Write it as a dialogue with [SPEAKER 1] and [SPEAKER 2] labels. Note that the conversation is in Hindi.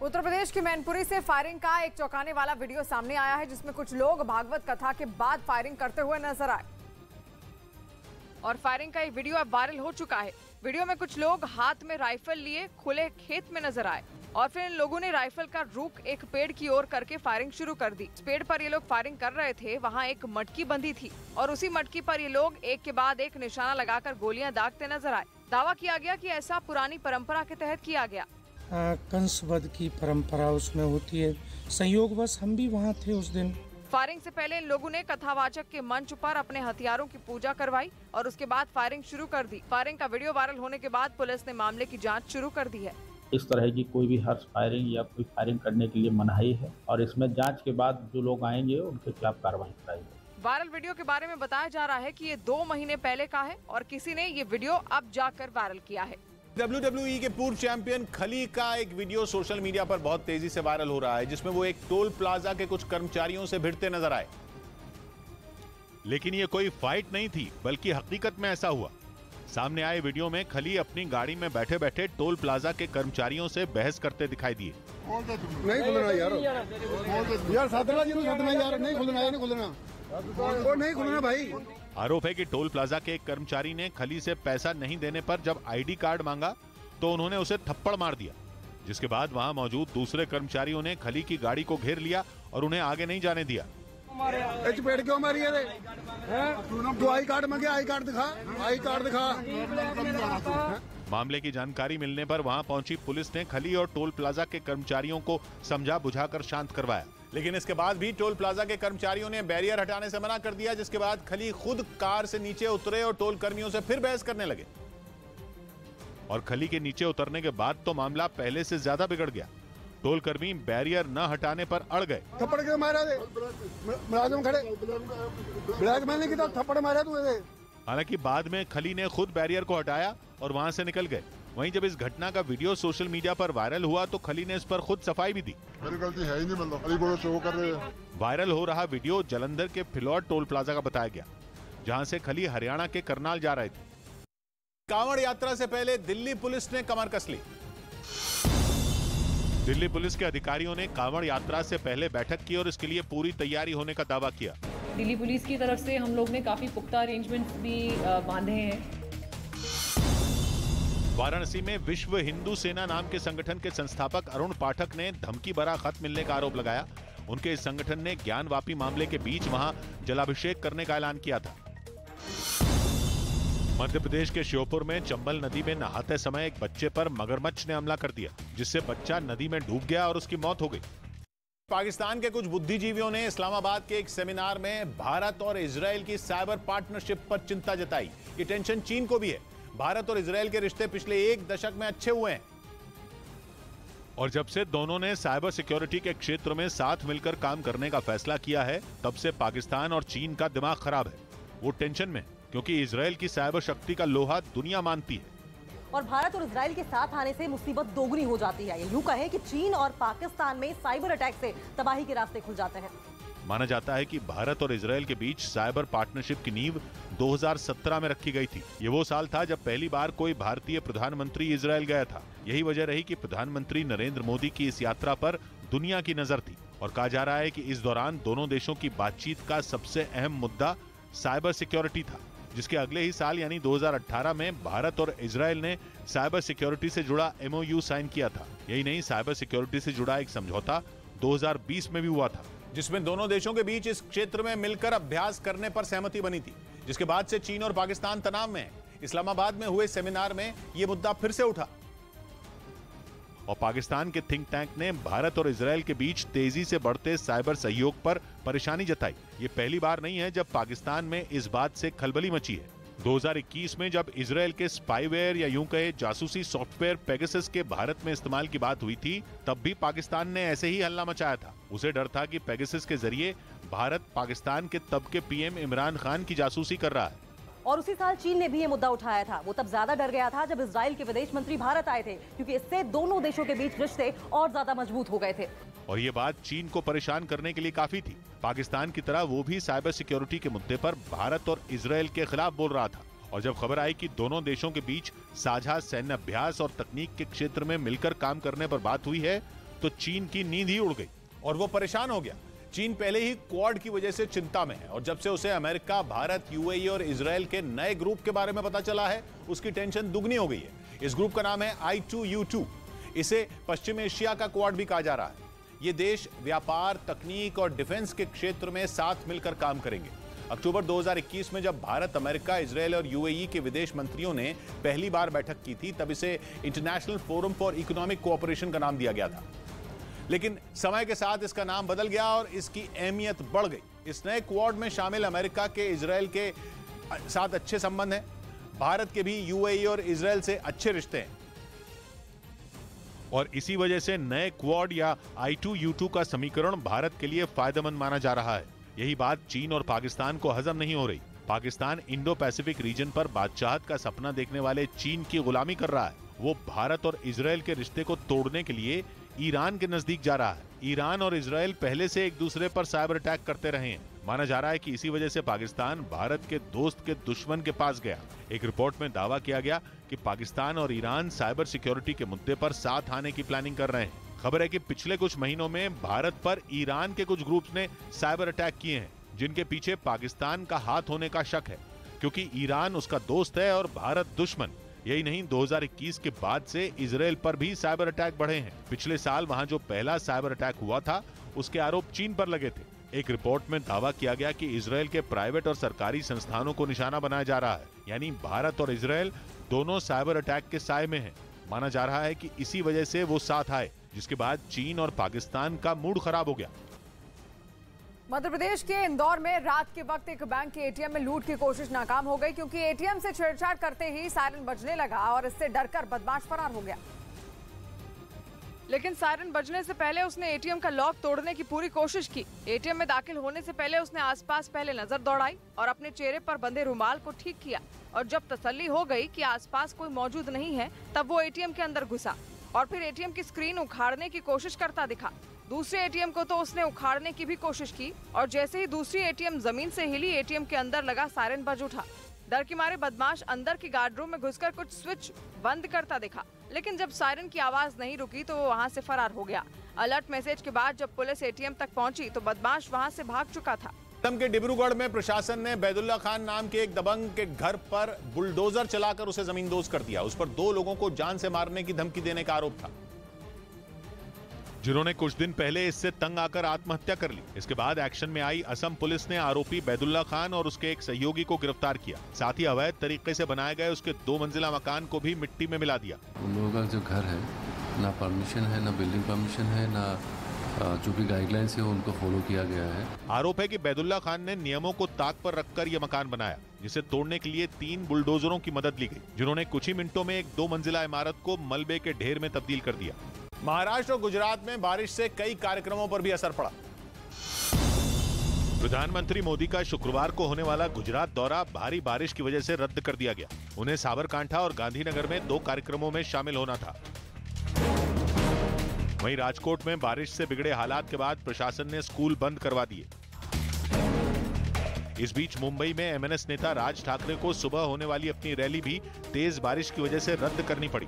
[SPEAKER 1] उत्तर प्रदेश की मैनपुरी से फायरिंग का एक चौंकाने वाला वीडियो सामने आया है, जिसमें कुछ लोग भागवत कथा के बाद फायरिंग करते हुए नजर आए और फायरिंग का ये वीडियो अब वायरल हो चुका है। वीडियो में कुछ लोग हाथ में राइफल लिए खुले खेत में नजर आए और फिर इन लोगों ने राइफल का रुख एक पेड़ की ओर करके फायरिंग शुरू कर दी। इस पेड़ पर ये लोग फायरिंग कर रहे थे, वहाँ एक मटकी बंधी थी और उसी मटकी पर ये लोग एक के बाद एक निशाना लगाकर गोलियां दागते नजर आए। दावा किया गया कि ऐसा पुरानी परंपरा के तहत किया गया।
[SPEAKER 2] कंसवध की परंपरा उसमें होती है, संयोगवश हम भी वहाँ थे उस दिन।
[SPEAKER 1] फायरिंग से पहले इन लोगों ने कथावाचक के मंच पर अपने हथियारों की पूजा करवाई और उसके बाद फायरिंग शुरू कर दी। फायरिंग का वीडियो वायरल होने के बाद पुलिस ने मामले की जांच शुरू कर दी है।
[SPEAKER 3] इस तरह की कोई भी हर्ष फायरिंग या कोई फायरिंग करने के लिए मनाही है और इसमें जांच के बाद जो लोग आएंगे उनके खिलाफ कार्रवाई कराएंगे।
[SPEAKER 1] वायरल वीडियो के बारे में बताया जा रहा है कि ये 2 महीने पहले का है और किसी ने ये वीडियो अब जाकर वायरल किया है।
[SPEAKER 4] WWE के पूर्व चैंपियन खली का एक वीडियो सोशल मीडिया पर बहुत तेजी से वायरल हो रहा है, जिसमें वो एक टोल प्लाजा के कुछ कर्मचारियों से भिड़ते नजर आए।
[SPEAKER 5] लेकिन ये कोई फाइट नहीं थी, बल्कि हकीकत में ऐसा हुआ। सामने आए वीडियो में खली अपनी गाड़ी में बैठे बैठे टोल प्लाजा के कर्मचारियों से बहस करते दिखाई दिए।
[SPEAKER 6] नहीं खुलना यार साधना जी साधना यार नहीं खुलना भाई।
[SPEAKER 5] आरोप है कि टोल प्लाजा के एक कर्मचारी ने खली से पैसा नहीं देने पर जब आईडी कार्ड मांगा तो उन्होंने उसे थप्पड़ मार दिया, जिसके बाद वहां मौजूद दूसरे कर्मचारियों ने खली की गाड़ी को घेर लिया और उन्हें आगे नहीं जाने दिया।
[SPEAKER 6] पेड़ क्यों मारी है? तो आई कार्ड मांगे, आई कार्ड दिखा।
[SPEAKER 5] मामले की जानकारी मिलने पर वहां पहुंची पुलिस ने खली और टोल प्लाजा के कर्मचारियों को समझा बुझाकर शांत करवाया।
[SPEAKER 4] लेकिन इसके बाद भी टोल प्लाजा के कर्मचारियों ने बैरियर हटाने से मना कर दिया, जिसके बाद खली खुद कार से नीचे उतरे और टोल कर्मियों से फिर बहस करने लगे।
[SPEAKER 5] और खली के नीचे उतरने के बाद तो मामला पहले से ज्यादा बिगड़ गया। टोल कर्मी बैरियर न हटाने पर अड़ गए।
[SPEAKER 6] थप्पड़ के मारा दे, मुलाजिम खड़े, मैंने कितना थप्पड़ मारा तू?
[SPEAKER 5] हालांकि बाद में खली ने खुद बैरियर को हटाया और वहां से निकल गए। वहीं जब इस घटना का वीडियो सोशल मीडिया पर वायरल हुआ तो खली ने इस पर खुद सफाई भी दी।
[SPEAKER 6] मेरी गलती है ही नहीं, मतलब अली बोलो शो कर रहे हैं।
[SPEAKER 5] वायरल हो रहा वीडियो जलंधर के फिलौर टोल प्लाजा का बताया गया, जहां से खली हरियाणा के करनाल जा रहे थे।
[SPEAKER 4] कांवड़ यात्रा से पहले दिल्ली पुलिस ने कमर कस ली।
[SPEAKER 5] दिल्ली पुलिस के अधिकारियों ने कांवड़ यात्रा से पहले बैठक की और इसके लिए पूरी तैयारी होने का दावा किया।
[SPEAKER 7] दिल्ली पुलिस की तरफ से हम लोग ने काफी पुख्ता अरेंजमेंट्स भी बांधे हैं।
[SPEAKER 5] वाराणसी में विश्व हिंदू सेना नाम के संगठन के संस्थापक अरुण पाठक ने धमकी भरा खत मिलने का आरोप लगाया। उनके इस संगठन ने ज्ञानवापी मामले के बीच वहां जलाभिषेक करने का ऐलान किया था। मध्य प्रदेश के श्योपुर में चंबल नदी में नहाते समय एक बच्चे पर मगरमच्छ ने हमला कर दिया, जिससे बच्चा नदी में डूब गया और उसकी मौत हो गई।
[SPEAKER 4] पाकिस्तान के कुछ बुद्धिजीवियों ने इस्लामाबाद के एक सेमिनार में भारत और इजरायल की साइबर पार्टनरशिप पर चिंता जताई। ये टेंशन चीन को भी है। भारत और इजरायल के रिश्ते पिछले 1 दशक में अच्छे हुए हैं
[SPEAKER 5] और जब से दोनों ने साइबर सिक्योरिटी के क्षेत्र में साथ मिलकर काम करने का फैसला किया है, तब से पाकिस्तान और चीन का दिमाग खराब है। वो टेंशन में, क्योंकि इजरायल की साइबर शक्ति का लोहा दुनिया मानती है
[SPEAKER 8] और भारत और इजरायल के साथ आने से मुसीबत दोगुनी हो जाती है। यूं कहें कि चीन और पाकिस्तान में साइबर अटैक से तबाही के रास्ते खुल जाते हैं।
[SPEAKER 5] माना जाता है कि भारत और इजरायल के बीच साइबर पार्टनरशिप की नींव 2017 में रखी गई थी। ये वो साल था जब पहली बार कोई भारतीय प्रधानमंत्री इजरायल गया था। यही वजह रही कि प्रधानमंत्री नरेंद्र मोदी की इस यात्रा पर दुनिया की नजर थी और कहा जा रहा है कि इस दौरान दोनों देशों की बातचीत का सबसे अहम मुद्दा साइबर सिक्योरिटी था, जिसके अगले ही साल यानी 2018 में भारत और इजरायल ने साइबर सिक्योरिटी से जुड़ा MOU साइन किया था। यही नहीं, साइबर सिक्योरिटी से जुड़ा एक समझौता 2020 में भी हुआ था,
[SPEAKER 4] जिसमें दोनों देशों के बीच इस क्षेत्र में मिलकर अभ्यास करने पर सहमति बनी थी, जिसके बाद से चीन और पाकिस्तान तनाव में है। इस्लामाबाद में हुए सेमिनार में यह मुद्दा फिर से उठा
[SPEAKER 5] और पाकिस्तान के थिंक टैंक ने भारत और इजरायल के बीच तेजी से बढ़ते साइबर सहयोग पर परेशानी जताई। ये पहली बार नहीं है जब पाकिस्तान में इस बात से खलबली मची है। 2021 में जब इजरायल के स्पाईवेयर या यूं कहे जासूसी सॉफ्टवेयर पेगासस के भारत में इस्तेमाल की बात हुई थी, तब भी पाकिस्तान ने ऐसे ही हल्ला मचाया था। उसे डर था कि पेगासस के जरिए भारत पाकिस्तान के तब के PM इमरान खान की जासूसी कर रहा है।
[SPEAKER 8] और उसी साल चीन ने भी ये मुद्दा उठाया था। वो तब ज्यादा डर गया था जब इजरायल के विदेश मंत्री भारत आए थे, क्योंकि इससे दोनों देशों के बीच रिश्ते और ज्यादा मजबूत हो गए थे।
[SPEAKER 5] और ये बात चीन को परेशान करने के लिए काफी थी। पाकिस्तान की तरह वो भी साइबर सिक्योरिटी के मुद्दे पर भारत और इजरायल के खिलाफ बोल रहा था। और जब खबर आई कि दोनों देशों के बीच साझा सैन्य अभ्यास और तकनीक के क्षेत्र में मिलकर काम करने पर बात हुई है, तो चीन की नींद ही उड़ गई
[SPEAKER 4] और वो परेशान हो गया। चीन पहले ही क्वाड की वजह से चिंता में है और जब से उसे अमेरिका, भारत, यूएई और इजराइल के नए ग्रुप के बारे में पता चला है, उसकी टेंशन दुगनी हो गई है। इस ग्रुप का नाम है I2U2। इसे पश्चिम एशिया का क्वाड भी कहा जा रहा है। ये देश व्यापार, तकनीक और डिफेंस के क्षेत्र में साथ मिलकर काम करेंगे। अक्टूबर 2021 में जब भारत, अमेरिका, इजराइल और यूएई के विदेश मंत्रियों ने पहली बार बैठक की थी, तब इसे international forum for economic cooperation का नाम दिया गया था। लेकिन समय के साथ इसका नाम बदल गया और इसकी अहमियत बढ़ गई। इस नए क्वाड में शामिल अमेरिका के, इजराइल के साथ अच्छे संबंध हैं। भारत के भी यूएई और इजराइल से अच्छे रिश्ते हैं
[SPEAKER 5] और इसी वजह से नए क्वाड या I2U2 का समीकरण भारत के लिए फायदेमंद माना जा रहा है। यही बात चीन और पाकिस्तान को हजम नहीं हो रही। पाकिस्तान इंडो पैसिफिक रीजन पर बादशाहत का सपना देखने वाले चीन की गुलामी कर रहा है। वो भारत और इजराइल के रिश्ते को तोड़ने के लिए ईरान के नजदीक जा रहा है। ईरान और इजराइल पहले से एक दूसरे पर साइबर अटैक करते रहे हैं। माना जा रहा है कि इसी वजह से पाकिस्तान भारत के दोस्त के दुश्मन के पास गया। एक रिपोर्ट में दावा किया गया कि पाकिस्तान और ईरान साइबर सिक्योरिटी के मुद्दे पर साथ आने की प्लानिंग कर रहे हैं। खबर है कि पिछले कुछ महीनों में भारत पर ईरान के कुछ ग्रुप्स ने साइबर अटैक किए हैं, जिनके पीछे पाकिस्तान का हाथ होने का शक है, क्योंकि ईरान उसका दोस्त है और भारत दुश्मन। यही नहीं, 2021 के बाद से इजराइल पर भी साइबर अटैक बढ़े हैं। पिछले साल वहां जो पहला साइबर अटैक हुआ था, उसके आरोप चीन पर लगे थे। एक रिपोर्ट में दावा किया गया कि इजराइल के प्राइवेट और सरकारी संस्थानों को निशाना बनाया जा रहा है। यानी भारत और इजराइल दोनों साइबर अटैक के साए में हैं। माना जा रहा है कि इसी वजह से वो साथ आए, जिसके बाद चीन और पाकिस्तान का मूड खराब हो गया।
[SPEAKER 1] मध्य प्रदेश के इंदौर में रात के वक्त एक बैंक के एटीएम में लूट की कोशिश नाकाम हो गई, क्योंकि एटीएम से छेड़छाड़ करते ही सायरन बजने लगा और इससे डरकर बदमाश फरार हो गया। लेकिन सायरन बजने से पहले उसने एटीएम का लॉक तोड़ने की पूरी कोशिश की। एटीएम में दाखिल होने से पहले उसने आसपास पहले नजर दौड़ाई और अपने चेहरे पर बंधे रुमाल को ठीक किया और जब तसल्ली हो गई कि आसपास कोई मौजूद नहीं है, तब वो एटीएम के अंदर घुसा और फिर एटीएम की स्क्रीन उखाड़ने की कोशिश करता दिखा। दूसरे एटीएम को तो उसने उखाड़ने की भी कोशिश की और जैसे ही दूसरी एटीएम जमीन से हिली, एटीएम के अंदर लगा सायरन बज उठा। डर के मारे बदमाश अंदर की गार्ड रूम में घुसकर कुछ स्विच बंद करता दिखा, लेकिन जब सायरन की आवाज नहीं रुकी तो वो वहां से फरार हो गया। अलर्ट मैसेज के बाद जब पुलिस एटीएम तक पहुंची तो बदमाश वहां से भाग चुका था।
[SPEAKER 4] असम के डिब्रूगढ़ में प्रशासन ने बैदुल्ला खान नाम के एक दबंग के घर पर बुलडोजर चलाकर उसे जमींदोज कर दिया। उस पर 2 लोगों को जान से मारने की धमकी देने का आरोप था,
[SPEAKER 5] जिन्होंने कुछ दिन पहले इससे तंग आकर आत्महत्या कर ली। इसके बाद एक्शन में आई असम पुलिस ने आरोपी बैदुल्ला खान और उसके एक सहयोगी को गिरफ्तार किया। साथ ही अवैध तरीके से बनाए गए उसके 2 मंजिला मकान को भी मिट्टी में मिला दिया।
[SPEAKER 9] उन लोगों का जो घर है, ना परमिशन है, ना बिल्डिंग परमिशन है, ना जो भी गाइडलाइंस है उनको फॉलो किया गया है।
[SPEAKER 5] आरोप है कि बैदुल्ला खान ने नियमों को ताक पर रखकर यह मकान बनाया, जिसे तोड़ने के लिए 3 बुलडोजरों की मदद ली गई, जिन्होंने कुछ ही मिनटों में एक 2 मंजिला इमारत को मलबे के ढेर में तब्दील कर दिया।
[SPEAKER 4] महाराष्ट्र और गुजरात में बारिश से कई कार्यक्रमों पर भी असर पड़ा।
[SPEAKER 5] प्रधानमंत्री मोदी का शुक्रवार को होने वाला गुजरात दौरा भारी बारिश की वजह से रद्द कर दिया गया। उन्हें साबरकांठा और गांधीनगर में 2 कार्यक्रमों में शामिल होना था। वहीं राजकोट में बारिश से बिगड़े हालात के बाद प्रशासन ने स्कूल बंद करवा दिए। इस बीच मुंबई में एमएनएस नेता राज ठाकरे को सुबह होने वाली अपनी रैली भी तेज बारिश की वजह से रद्द करनी पड़ी।